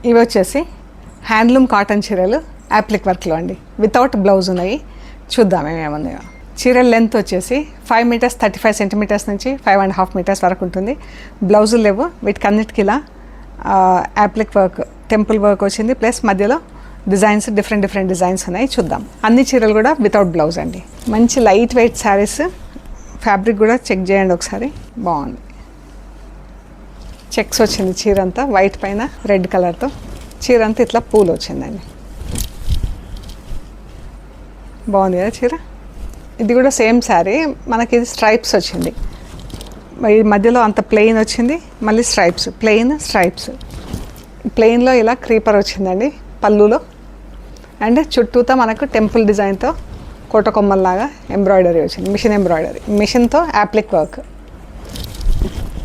ఇవి వచ్చేసి handloom cotton చీరలు యాప్లిక్ వర్క్లో అండి, వితౌట్ బ్లౌజ్ ఉన్నాయి. చూద్దాం ఏముందో. చీరల లెంత్ వచ్చేసి 5 మీటర్స్ 35 సెంటీమీటర్స్ నుంచి 5.5 మీటర్స్ వరకు ఉంటుంది. బ్లౌజులు లేవు. వీటికి అన్నిటికీ ఇలా యాప్లిక్ వర్క్, టెంపుల్ వర్క్ వచ్చింది. ప్లస్ మధ్యలో డిజైన్స్, డిఫరెంట్ డిజైన్స్ ఉన్నాయి. చూద్దాం. అన్ని చీరలు కూడా వితౌట్ బ్లౌజ్ అండి. మంచి లైట్ వెయిట్ శారీస్. ఫ్యాబ్రిక్ కూడా చెక్ చేయండి ఒకసారి, బాగుంది. చెక్స్ వచ్చింది చీర అంతా, వైట్ పైన రెడ్ కలర్తో. చీర అంతా ఇట్లా పూలు వచ్చిందండి. బాగుంది కదా చీర. ఇది కూడా సేమ్ శారీ, మనకి ఇది స్ట్రైప్స్ వచ్చింది. ఈ మధ్యలో అంత ప్లెయిన్ వచ్చింది, మళ్ళీ స్ట్రైప్స్, ప్లెయిన్ స్ట్రైప్స్. ప్లెయిన్లో ఇలా క్రీపర్ వచ్చిందండి పళ్ళులో. అండ్ చుట్టూతో మనకు టెంపుల్ డిజైన్తో కోటకొమ్మల్లాగా ఎంబ్రాయిడరీ వచ్చింది, మిషన్ ఎంబ్రాయిడరీ, మిషన్తో యాప్లిక్ వర్క్.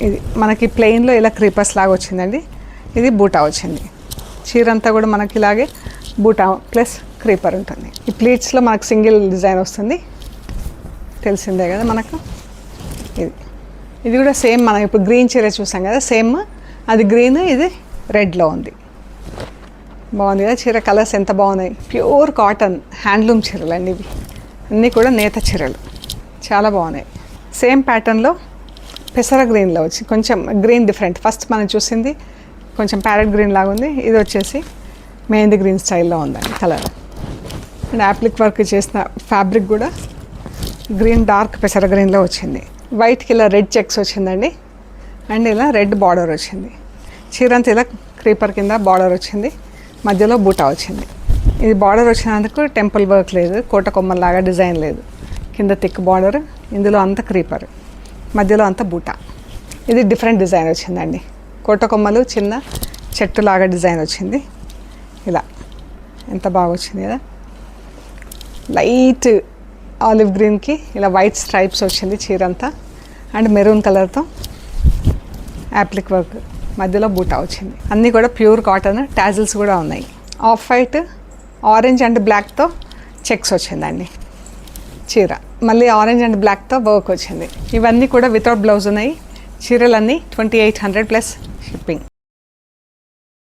ఇది మనకి ప్లెయిన్లో ఇలా క్రీపర్స్ లాగా వచ్చిందండి. ఇది బూటా వచ్చింది. చీర అంతా కూడా మనకి ఇలాగే బూటా ప్లస్ క్రీపర్ ఉంటుంది. ఈ ప్లీట్స్లో మనకు సింగిల్ డిజైన్ వస్తుంది, తెలిసిందే కదా మనకు. ఇది కూడా సేమ్, మనం ఇప్పుడు గ్రీన్ చీర చూసాం కదా, సేమ్ అది గ్రీన్, ఇది రెడ్లో ఉంది. బాగుంది కదా చీర. కలర్స్ ఎంత బాగున్నాయి. ప్యూర్ కాటన్ హ్యాండ్లూమ్ చీరలు అండి ఇవి. అన్నీ కూడా నేత చీరలు, చాలా బాగున్నాయి. సేమ్ ప్యాటర్న్లో పెసర గ్రీన్లో వచ్చి కొంచెం గ్రీన్ డిఫరెంట్. ఫస్ట్ మనం చూసింది కొంచెం ప్యారెట్ గ్రీన్ లాగా ఉంది, ఇది వచ్చేసి మెహందీ గ్రీన్ స్టైల్లో ఉందండి కలర్. అండ్ యాప్లిక్ వర్క్ చేసిన ఫ్యాబ్రిక్ కూడా గ్రీన్, డార్క్ పెసర గ్రీన్లో వచ్చింది. వైట్కి ఇలా రెడ్ చెక్స్ వచ్చిందండి. అండ్ ఇలా రెడ్ బార్డర్ వచ్చింది. చీర అంతా ఇలా క్రీపర్ కింద బార్డర్ వచ్చింది, మధ్యలో బూటా వచ్చింది. ఇది బార్డర్ వచ్చినందుకు టెంపుల్ వర్క్ లేదు, కోటకొమ్మల్లాగా డిజైన్ లేదు. కింద థిక్ బార్డర్, ఇందులో అంతా క్రీపర్, మధ్యలో అంతా బూటా. ఇది డిఫరెంట్ డిజైన్ వచ్చిందండి. కోటకొమ్మలు చిన్న చెట్టులాగా డిజైన్ వచ్చింది. ఇలా ఎంత బాగా వచ్చింది కదా. లైట్ ఆలివ్ గ్రీన్కి ఇలా వైట్ స్ట్రైప్స్ వచ్చింది చీర అంతా. అండ్ మెరూన్ కలర్తో యాప్లిక్ వర్క్, మధ్యలో బూటా వచ్చింది. అన్నీ కూడా ప్యూర్ కాటన్, టాజిల్స్ కూడా ఉన్నాయి. ఆఫ్ వైట్, ఆరెంజ్ అండ్ బ్లాక్తో చెక్స్ వచ్చిందండి చీర. మళ్ళీ ఆరెంజ్ అండ్ బ్లాక్తో వర్క్ వచ్చింది. ఇవన్నీ కూడా వితౌట్ బ్లౌజ్ ఉన్నాయి. చీరలన్నీ 2800 ప్లస్ షిప్పింగ్.